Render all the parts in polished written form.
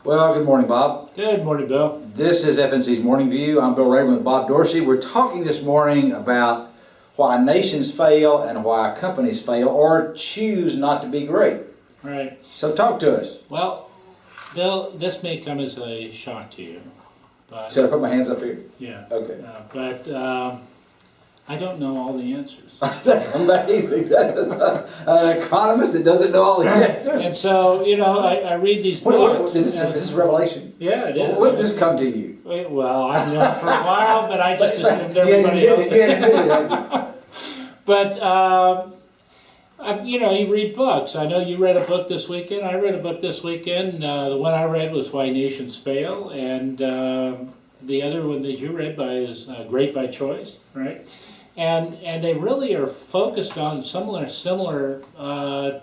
Well, good morning, Bob. Good morning, Bill. This is FNC's Morning View. I'm Bill Rayburn with Bob Dorsey. We're talking this morning about why nations fail and why companies fail or choose not to be great. Right. So talk to us. Well, Bill, this may come as a shock to you, but Should I put my hands up here? yeah. Okay. But I don't know all the answers. That's amazing. That is an economist that doesn't know all the answers. And so, you know, I read these books. Is this revelation? Yeah, it is. When did this come to you? Well, I've known it for a while, but I just assumed everybody else. You hadn't admitted it. But you read books. I know you read a book this weekend. I read a book this weekend. The one I read was Why Nations Fail, and the other one that you read is Great by Choice, right? And they really are focused on similar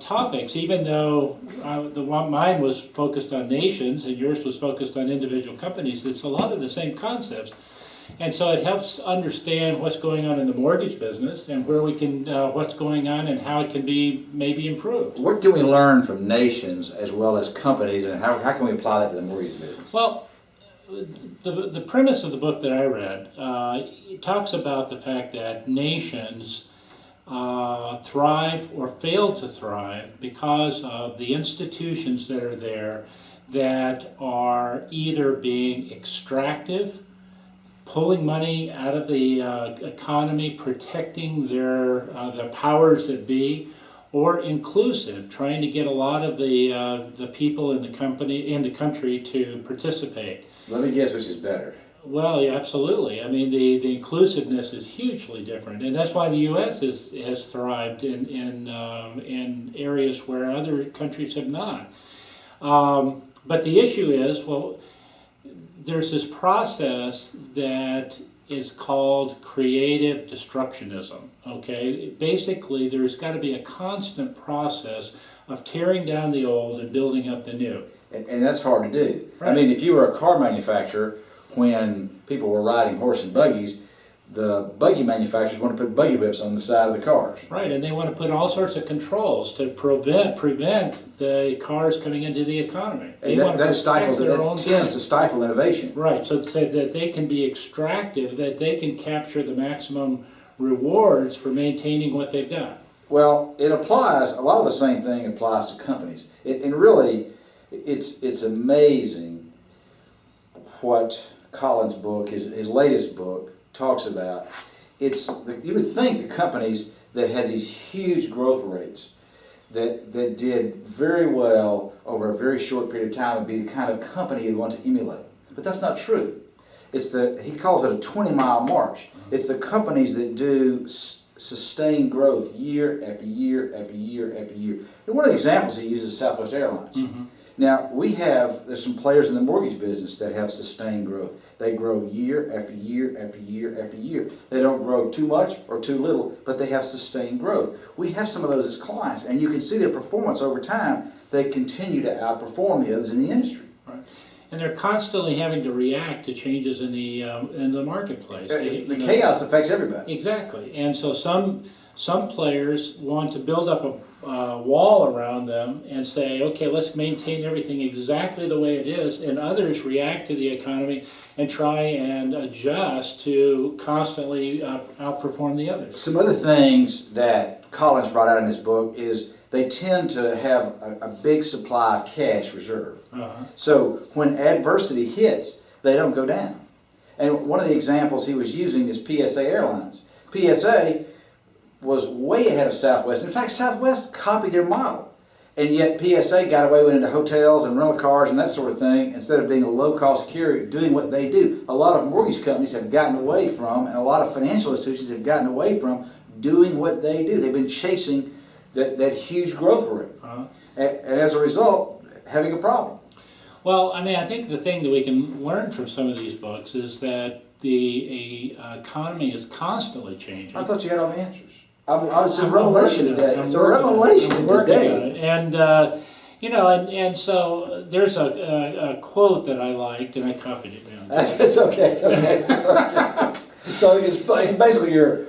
topics, even though mine was focused on nations and yours was focused on individual companies. It's a lot of the same concepts. And so it helps understand what's going on in the mortgage business and where we can, what's going on and how it can be maybe improved. What can we learn from nations as well as companies, and how can we apply that to the mortgage business? Well, the premise of the book that I read it talks about the fact that nations thrive or fail to thrive because of the institutions that are there that are either being extractive, pulling money out of the economy, protecting the powers that be, or inclusive, trying to get a lot of the people in the country to participate. Let me guess which is better. Well, yeah, absolutely. I mean, the inclusiveness is hugely different, and that's why the U.S. has thrived in areas where other countries have not. But the issue is, well, there's this process that is called creative destructionism, okay? Basically, there's got to be a constant process of tearing down the old and building up the new. And that's hard to do. Right. I mean, if you were a car manufacturer, when people were riding horse and buggies, the buggy manufacturers want to put buggy whips on the side of the cars. Right, and they want to put all sorts of controls to prevent the cars coming into the economy. They And want to that tends to stifle innovation. Right, so that they can be extractive, that they can capture the maximum rewards for maintaining what they've got. Well, it applies, a lot of the same thing applies to companies. And really, it's amazing what Collins' book, his latest book, talks about. You would think the companies that had these huge growth rates, that did very well over a very short period of time, would be the kind of company you'd want to emulate. But that's not true. He calls it a 20-mile march. It's the companies that do sustained growth year after year after year after year. And one of the examples he uses is Southwest Airlines. Mm-hmm. Now, there's some players in the mortgage business that have sustained growth. They grow year after year after year after year. They don't grow too much or too little, but they have sustained growth. We have some of those as clients, and you can see their performance over time. They continue to outperform the others in the industry. Right. And they're constantly having to react to changes in the marketplace. The chaos affects everybody. Exactly. And so some players want to build up a wall around them and say, okay, let's maintain everything exactly the way it is, and others react to the economy and try and adjust to constantly outperform the others. Some other things that Collins brought out in his book is they tend to have a big supply of cash reserve. Uh-huh. So when adversity hits, they don't go down. And one of the examples he was using is PSA Airlines. PSA was way ahead of Southwest. In fact, Southwest copied their model. And yet PSA got away with into hotels and rental cars and that sort of thing instead of being a low-cost carrier doing what they do. A lot of mortgage companies have gotten away from, and a lot of financial institutions have gotten away from doing what they do. They've been chasing that huge growth rate. Uh-huh. And as a result, having a problem. Well, I mean, I think the thing that we can learn from some of these books is that the economy is constantly changing. I thought you had all the answers. It's a revelation today. It's a revelation today. And and so there's a quote that I liked, and I copied it down. It's okay. It's okay. It's okay. So it's basically you're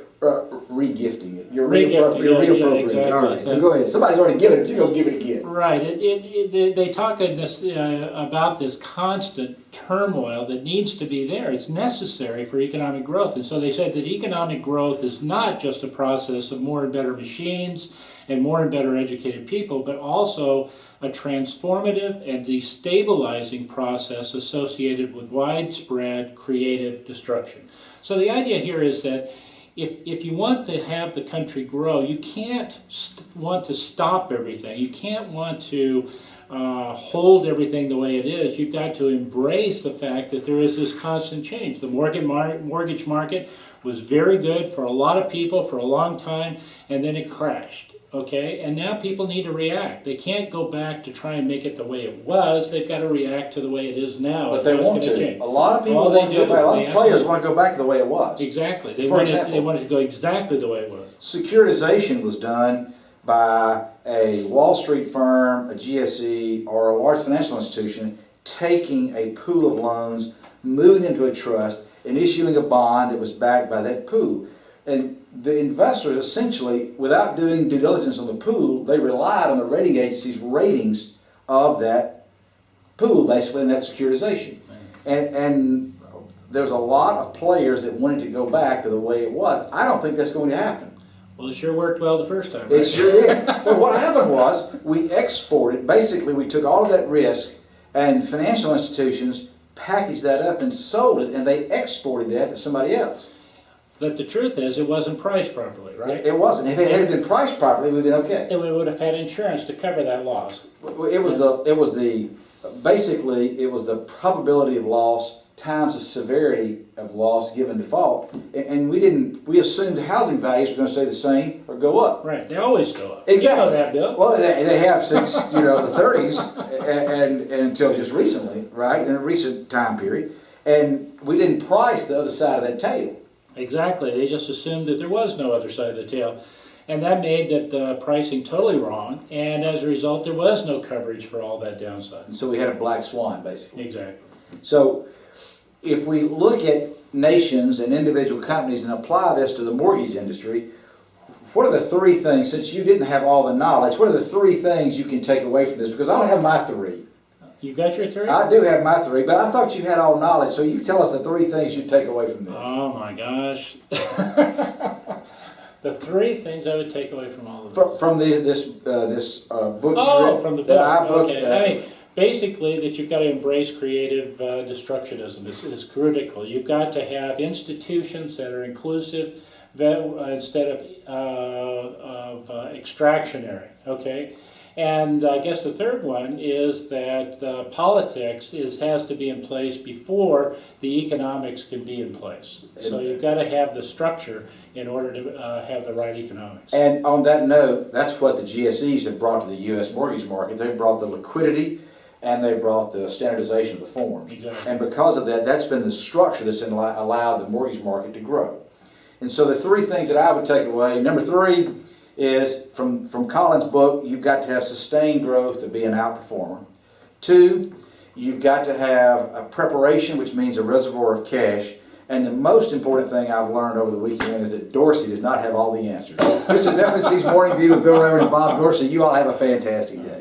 re-gifting it. You're Re-gifting, reappropriating. exactly. All right, so go ahead. Somebody's already given it, you go give it again. Right. They talk in this, about this constant turmoil that needs to be there. It's necessary for economic growth. And so they said that economic growth is not just a process of more and better machines and more and better educated people, but also a transformative and destabilizing process associated with widespread creative destruction. So the idea here is that if you want to have the country grow, you can't want to stop everything. You can't want to hold everything the way it is. You've got to embrace the fact that there is this constant change. The mortgage market was very good for a lot of people for a long time, and then it crashed. Okay, and now people need to react. They can't go back to try and make it the way it was. They've got to react to the way it is now. But they want to. Change. A lot of people want to go back. A lot of players want to go back to the way it was. Exactly. They wanted to go exactly the way it was. Securitization was done by a Wall Street firm, a GSE, or a large financial institution taking a pool of loans, moving them to a trust, and issuing a bond that was backed by that pool. And the investors essentially, without doing due diligence on the pool, they relied on the rating agency's ratings of that pool, basically, in that securitization. And there's a lot of players that wanted to go back to the way it was. I don't think that's going to happen. Well, it sure worked well the first time, right? It sure did. Well, what happened was we exported, basically we took all of that risk and financial institutions packaged that up and sold it, and they exported that to somebody else. But the truth is, it wasn't priced properly, right? It wasn't. If it had been priced properly, we'd been okay. And we would have had insurance to cover that loss. Basically it was the probability of loss times the severity of loss given default, and we assumed housing values were going to stay the same or go up. Right. They always go up. Exactly. You know that, Bill. Well, they have since the 30s and until just recently, right? In a recent time period, and we didn't price the other side of that tail. Exactly. They just assumed that there was no other side of the tail. And that made that pricing totally wrong. And as a result, there was no coverage for all that downside. And so we had a black swan, basically. Exactly. So if we look at nations and individual companies and apply this to the mortgage industry, what are the three things, since you didn't have all the knowledge, what are the three things you can take away from this? Because I don't have my three. You got your three? I do have my three, but I thought you had all knowledge, so you tell us the three things you take away from this. Oh my gosh. The three things I would take away from all of this. From this book. Oh, from the book. Okay. I I mean, basically, that you've got to embrace creative destructionism is critical. You've got to have institutions that are inclusive instead of extractionary. Okay. And I guess the third one is that politics has to be in place before the economics can be in place. So you've got to have the structure in order to have the right economics. And on that note, that's what the GSEs have brought to the U.S. mortgage market. They brought the liquidity and they brought the standardization of the forms. Exactly. And because of that, that's been the structure that's allowed the mortgage market to grow. And so the three things that I would take away, number three, is from Colin's book, you've got to have sustained growth to be an outperformer. Two, you've got to have a preparation, which means a reservoir of cash. And the most important thing I've learned over the weekend is that Dorsey does not have all the answers. This is FNC's Morning View with Bill Rayburn and Bob Dorsey. You all have a fantastic day.